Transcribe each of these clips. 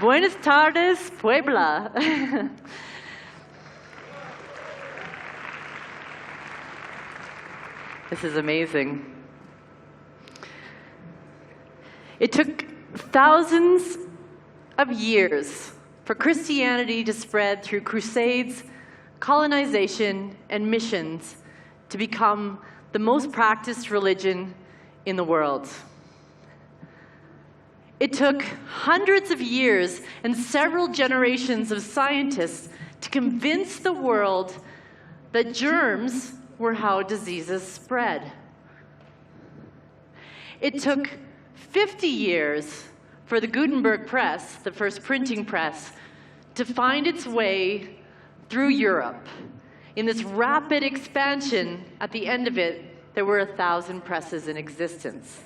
Buenas tardes, Puebla. This is amazing. It took thousands of years for Christianity to spread through crusades, colonization, and missions to become the most practiced religion in the world. It took hundreds of years and several generations of scientists to convince the world that germs were how diseases spread. It took 50 years for the Gutenberg press, the first printing press, to find its way through Europe. In this rapid expansion, at the end of it, there were 1,000 presses in existence.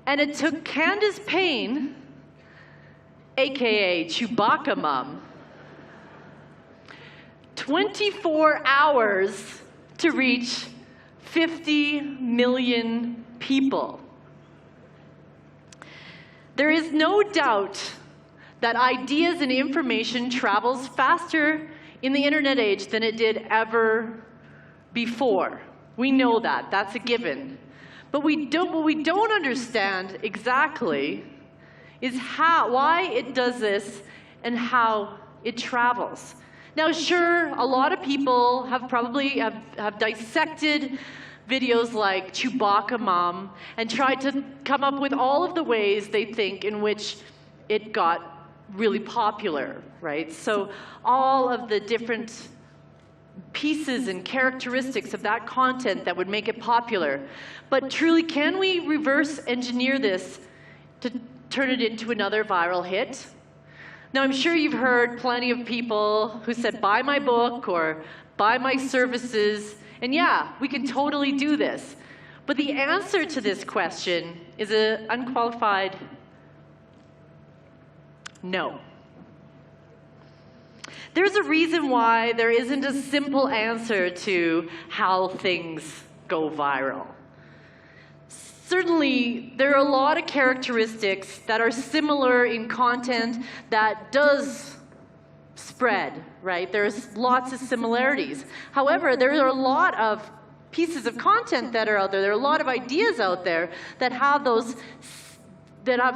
And it took Candace Payne, aka Chewbacca Mom, 24 hours to reach 50 million people. There is no doubt that ideas and information travels faster in the internet age than it did ever before. We know that. That's a given. But what we don't understand exactly is why it does this and how it travels. Now, sure, a lot of people have probably have dissected videos like Chewbacca Mom and tried to come up with all of the ways they think in which it got really popular, right? So all of the different pieces and characteristics of that content that would make it popular. But truly, can we reverse engineer this to turn it into another viral hit? Now, I'm sure you've heard plenty of people who said, buy my book or buy my services. And yeah, we can totally do this. But the answer to this question is an unqualified no. There's a reason why there isn't a simple answer to how things go viral. Certainly, there are a lot of characteristics that are similar in content that does spread, right? There's lots of similarities. However, there are a lot of pieces of content that are out there. There are a lot of ideas out there that have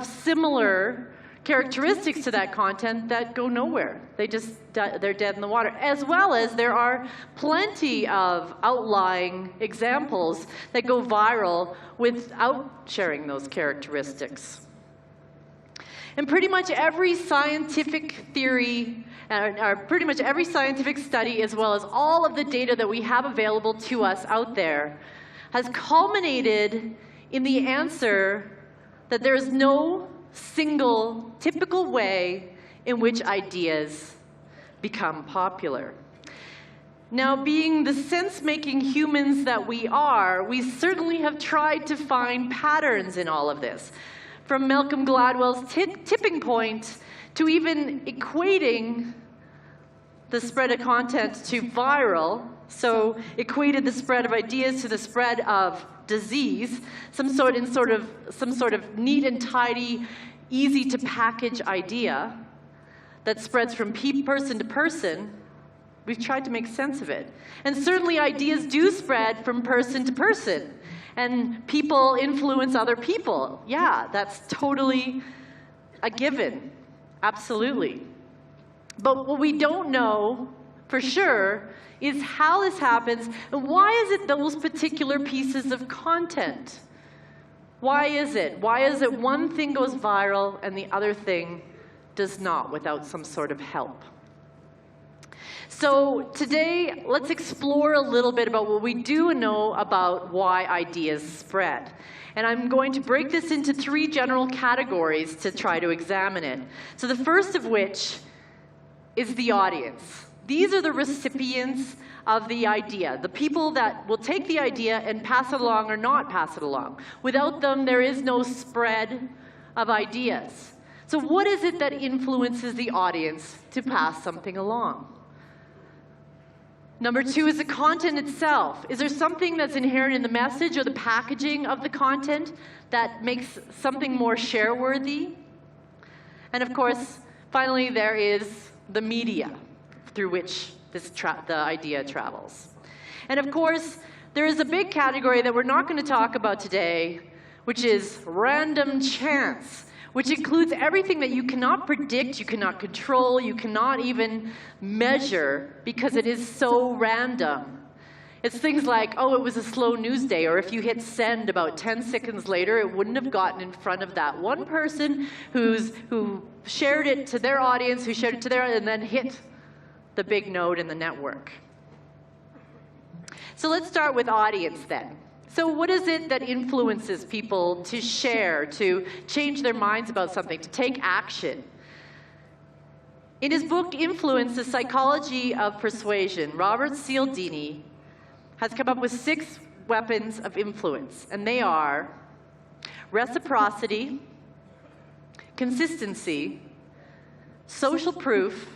similar characteristics to that content that go nowhere. They're dead in the water. As well as there are plenty of outlying examples that go viral without sharing those characteristics. And pretty much every scientific theory, or pretty much every scientific study, as well as all of the data that we have available to us out there, has culminated in the answer that there is no single typical way in which ideas become popular. Now, being the sense-making humans that we are, we certainly have tried to find patterns in all of this. From Malcolm Gladwell's tipping point to even equating the spread of content to viral, so equated the spread of ideas to the spread of disease, some sort of neat and tidy, easy to package idea that spreads from person to person. We've tried to make sense of it. And certainly ideas do spread from person to person. And people influence other people. Yeah, that's totally a given. Absolutely. But what we don't know for sure is how this happens, and why is it those particular pieces of content? Why is it? Why is it one thing goes viral and the other thing does not without some sort of help? So today, let's explore a little bit about what we do know about why ideas spread. And I'm going to break this into 3 general categories to try to examine it. So the first of which is the audience. These are the recipients of the idea, the people that will take the idea and pass it along or not pass it along. Without them, there is no spread of ideas. So what is it that influences the audience to pass something along? Number 2 is the content itself. Is there something that's inherent in the message or the packaging of the content that makes something more share-worthy? And of course, Finally, there is the media through which the idea travels. And of course, there is a big category that we're not going to talk about today, which is random chance, which includes everything that you cannot predict, you cannot control, you cannot even measure because it is so random. It's things like, oh, it was a slow news day, or if you hit send about 10 seconds later, it wouldn't have gotten in front of that one person who shared it to their audience, who shared it to their, and then hit the big node in the network. So let's start with audience then. So what is it that influences people to share, to change their minds about something, to take action? In his book, Influence, The Psychology of Persuasion, Robert Cialdini has come up with 6 weapons of influence, and they are reciprocity, consistency, social proof,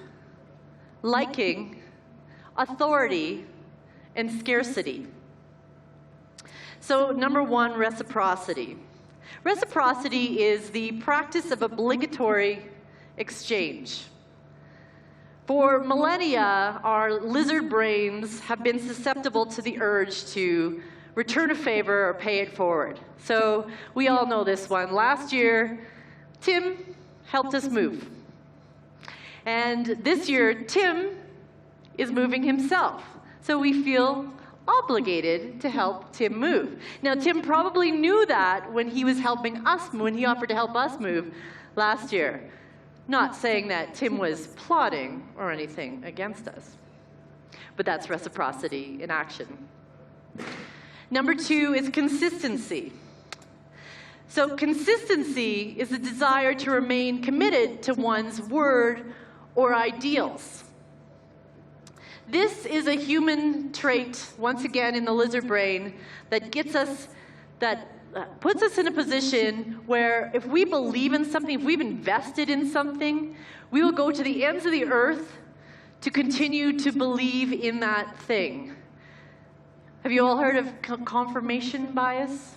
liking, authority, and scarcity. So number 1, reciprocity. Reciprocity is the practice of obligatory exchange. For millennia, our lizard brains have been susceptible to the urge to return a favor or pay it forward. So we all know this one. Last year, Tim helped us move. And this year, Tim is moving himself. So we feel obligated to help Tim move. Now, Tim probably knew that when he was helping us, when he offered to help us move last year. Not saying that Tim was plotting or anything against us. But that's reciprocity in action. Number 2 is consistency. So consistency is the desire to remain committed to one's word or ideals. This is a human trait, once again, in the lizard brain that gets us, that puts us in a position where if we believe in something, if we've invested in something, we will go to the ends of the earth to continue to believe in that thing. Have you all heard of confirmation bias?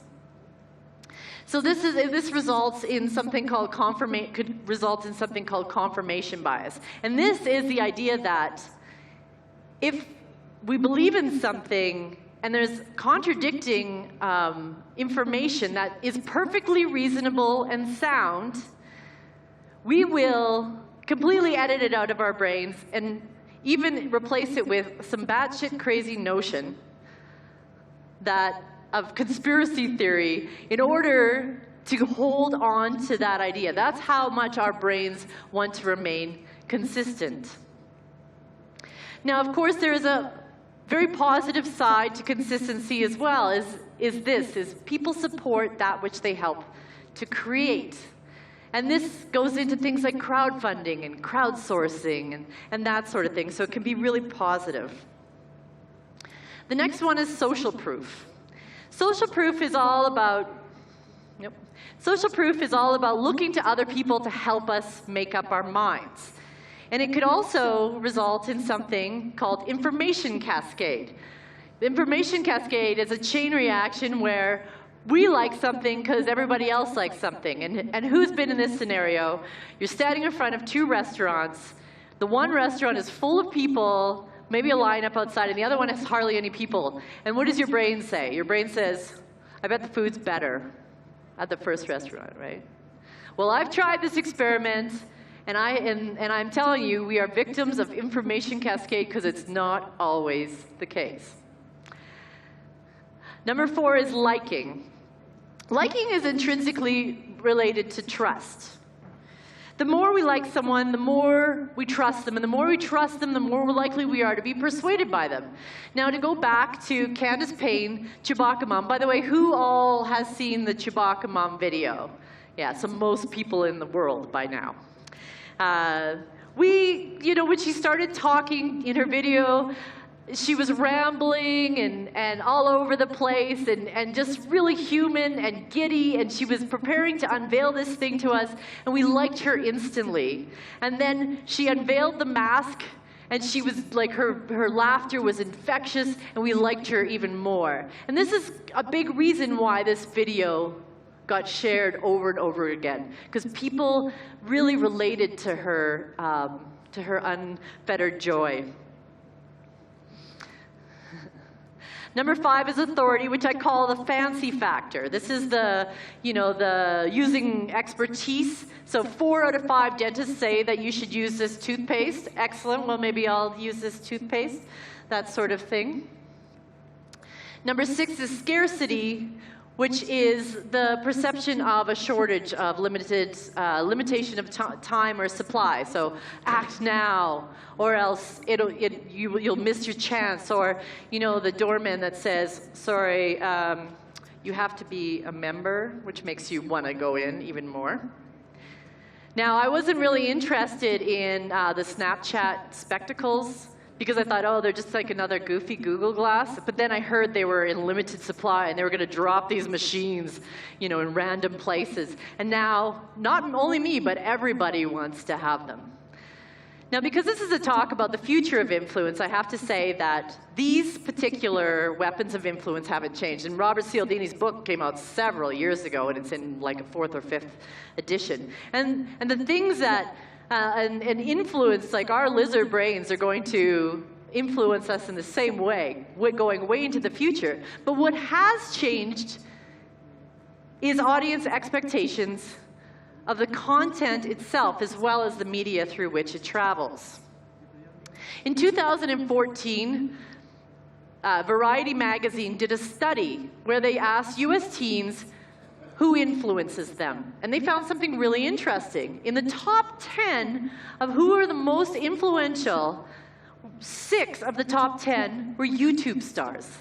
So this results in something called could result in something called confirmation bias. And this is the idea that if we believe in something and there's contradicting information that is perfectly reasonable and sound, we will completely edit it out of our brains and even replace it with some batshit crazy notion of conspiracy theory in order to hold on to that idea. That's how much our brains want to remain consistent. Now, of course, there is a very positive side to consistency as well, is people support that which they help to create. And this goes into things like crowdfunding and crowdsourcing and that sort of thing, so it can be really positive. The next one is social proof. Social proof is all about looking to other people to help us make up our minds. And it could also result in something called information cascade. The information cascade is a chain reaction where we like something because everybody else likes something. And who's been in this scenario? You're standing in front of 2 restaurants. The one restaurant is full of people, maybe a lineup outside, and the other one has hardly any people. And what does your brain say? Your brain says, I bet the food's better at the first restaurant, right? Well, I've tried this experiment, and I'm telling you, we are victims of information cascade because it's not always the case. Number 4 is liking. Liking is intrinsically related to trust. The more we like someone, the more we trust them. And the more we trust them, the more likely we are to be persuaded by them. Now, to go back to Candace Payne, Chewbacca Mom. By the way, who all has seen the Chewbacca Mom video? Yeah, so most people in the world by now. When she started talking in her video, she was rambling and all over the place and just really human and giddy, and she was preparing to unveil this thing to us, and we liked her instantly. And then she unveiled the mask, and she was like, her laughter was infectious, and we liked her even more. And this is a big reason why this video got shared over and over again because people really related to her unfettered joy. Number 5 is authority, which I call the fancy factor. This is the using expertise. So 4 out of 5 dentists say that you should use this toothpaste. Excellent. Well, maybe I'll use this toothpaste. That sort of thing. Number 6 is scarcity, which is the perception of a shortage of limitation of time or supply. So act now, or else you'll miss your chance. Or the doorman that says, sorry, you have to be a member, which makes you want to go in even more. Now, I wasn't really interested in the Snapchat spectacles, because I thought, oh, they're just like another goofy Google Glass. But then I heard they were in limited supply, and they were going to drop these machines, in random places. And now, not only me, but everybody wants to have them. Now, because this is a talk about the future of influence, I have to say that these particular weapons of influence haven't changed. And Robert Cialdini's book came out several years ago, and it's in like a 4th or 5th edition. And the things that and influence, like our lizard brains are going to influence us in the same way, going way into the future. But what has changed is audience expectations of the content itself, as well as the media through which it travels. In 2014, Variety magazine did a study where they asked US teens who influences them. And they found something really interesting. In the top 10 of who are the most influential, 6 of the top 10 were YouTube stars.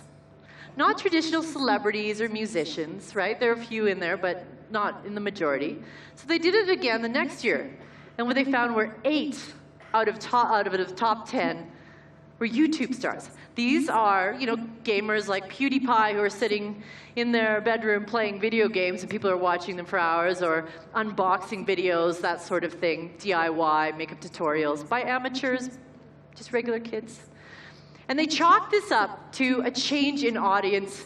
Not traditional celebrities or musicians, right? There are a few in there, but not in the majority. So they did it again the next year. And what they found were 8 out of the top 10 were YouTube stars. These are, gamers like PewDiePie who are sitting in their bedroom playing video games and people are watching them for hours, or unboxing videos, that sort of thing, DIY, makeup tutorials by amateurs, just regular kids. And they chalk this up to a change in audience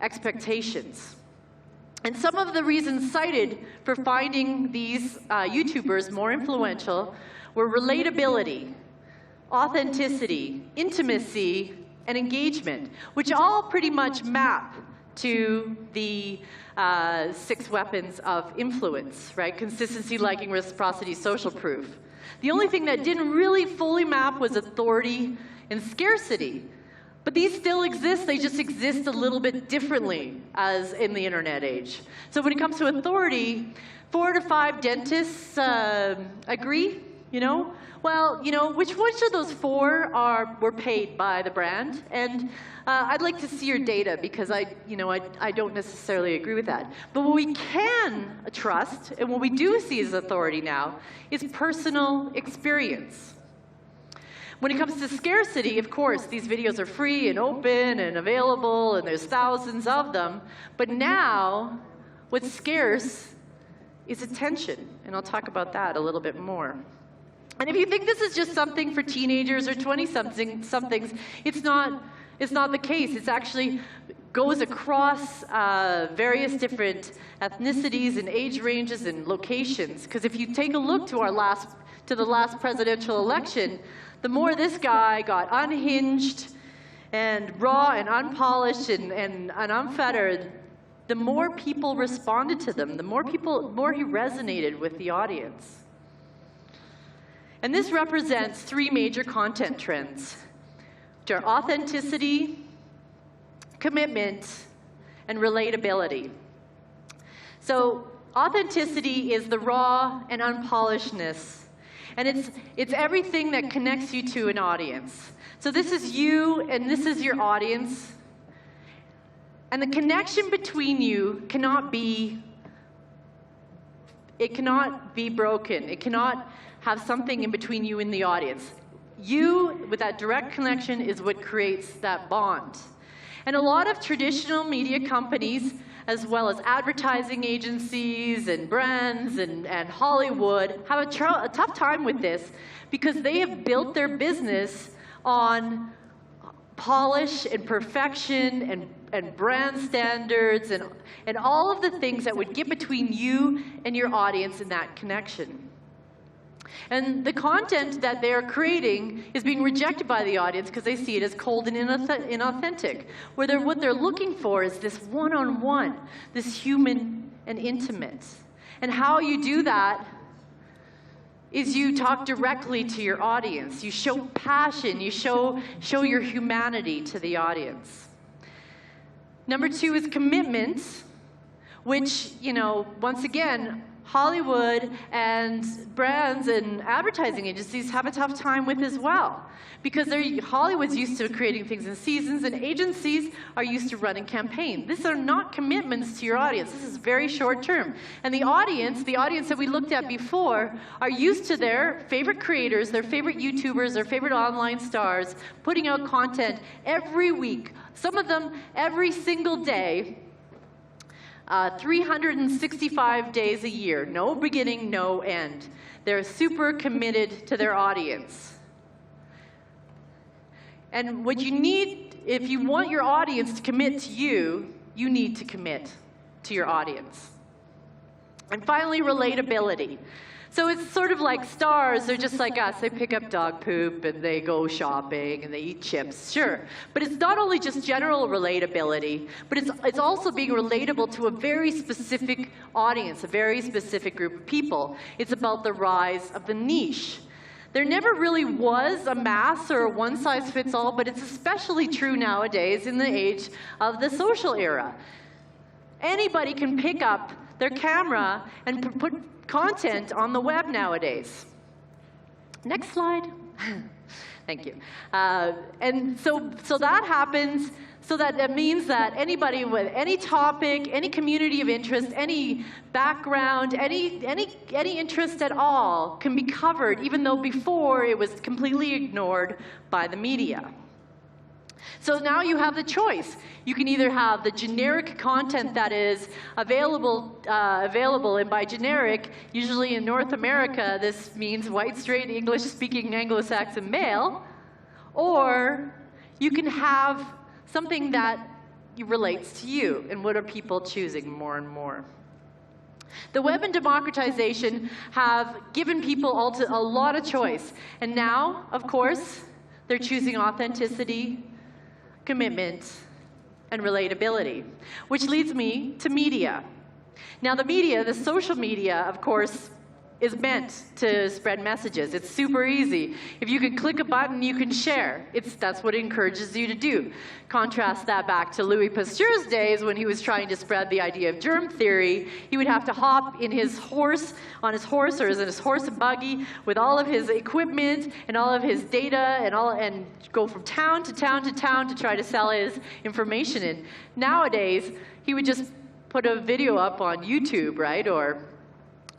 expectations. And some of the reasons cited for finding these YouTubers more influential were relatability, authenticity, intimacy, and engagement, which all pretty much map to the 6 weapons of influence, right? Consistency, liking, reciprocity, social proof. The only thing that didn't really fully map was authority and scarcity. But these still exist, they just exist a little bit differently as in the internet age. So when it comes to authority, 4 to 5 dentists agree, Well, which of those 4 were paid by the brand? And I'd like to see your data, because I don't necessarily agree with that. But what we can trust, and what we do see as authority now, is personal experience. When it comes to scarcity, of course, these videos are free and open and available, and there's thousands of them. But now, what's scarce is attention, and I'll talk about that a little bit more. And if you think this is just something for teenagers or 20-somethings, it's not the case. It actually goes across various different ethnicities and age ranges and locations. Because if you take a look to the last presidential election, the more this guy got unhinged and raw and unpolished and unfettered, the more people responded to them, the more he resonated with the audience. And this represents 3 major content trends, which are authenticity, commitment, and relatability. So authenticity is the raw and unpolishedness, and it's everything that connects you to an audience. So this is you, and this is your audience, and the connection between you cannot be broken. It cannot have something in between you and the audience. You, with that direct connection, is what creates that bond. And a lot of traditional media companies, as well as advertising agencies and brands and Hollywood, have a tough time with this, because they have built their business on polish and perfection and brand standards and all of the things that would get between you and your audience in that connection. And the content that they're creating is being rejected by the audience because they see it as cold and inauthentic. What they're looking for is this one-on-one, this human and intimate. And how you do that is you talk directly to your audience. You show passion. You show your humanity to the audience. Number 2 is commitment, which, once again, Hollywood and brands and advertising agencies have a tough time with as well. Because Hollywood's used to creating things in seasons, and agencies are used to running campaigns. These are not commitments to your audience. This is very short term. And the audience that we looked at before, are used to their favorite creators, their favorite YouTubers, their favorite online stars, putting out content every week. Some of them every single day. 365 days a year, no beginning, no end. They're super committed to their audience. And what you need, if you want your audience to commit to you, you need to commit to your audience. And finally, relatability. So it's sort of like stars, they're just like us. They pick up dog poop and they go shopping and they eat chips, sure. But it's not only just general relatability, but it's also being relatable to a very specific audience, a very specific group of people. It's about the rise of the niche. There never really was a mass or a one-size-fits-all, but it's especially true nowadays in the age of the social era. Anybody can pick up their camera and put content on the web nowadays. Next slide. Thank you. And so that happens, so that means that anybody with any topic, any community of interest, any background, any interest at all can be covered, even though before it was completely ignored by the media. So now you have the choice. You can either have the generic content that is available, and by generic, usually in North America, this means white, straight, English-speaking, Anglo-Saxon male, or you can have something that relates to you. And what are people choosing more and more? The web and democratization have given people a lot of choice. And now, of course, they're choosing authenticity, commitment, and relatability, which leads me to media. Now the media, the social media, of course, is meant to spread messages. It's super easy. If you can click a button, you can share. That's what it encourages you to do. Contrast that back to Louis Pasteur's days when he was trying to spread the idea of germ theory. He would have to hop on his horse or in his horse and buggy with all of his equipment and all of his data and go from town to town to town to try to sell his information in. Nowadays, he would just put a video up on YouTube, right? Or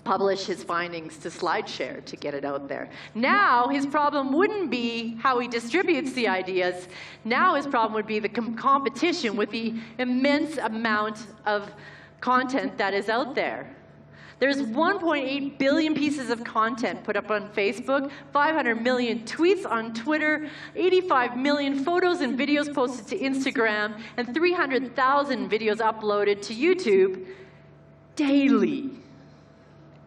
publish his findings to SlideShare to get it out there. Now, his problem wouldn't be how he distributes the ideas. Now his problem would be the competition with the immense amount of content that is out there. There's 1.8 billion pieces of content put up on Facebook, 500 million tweets on Twitter, 85 million photos and videos posted to Instagram, and 300,000 videos uploaded to YouTube daily.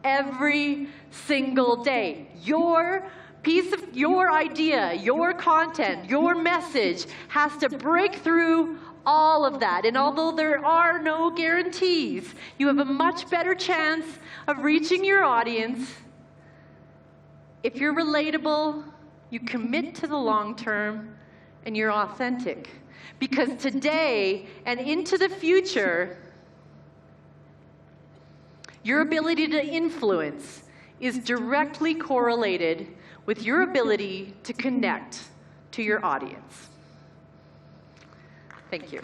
Every single day. Your idea, your content, your message has to break through all of that. And although there are no guarantees, you have a much better chance of reaching your audience if you're relatable, you commit to the long term, and you're authentic. Because today and into the future, your ability to influence is directly correlated with your ability to connect to your audience. Thank you.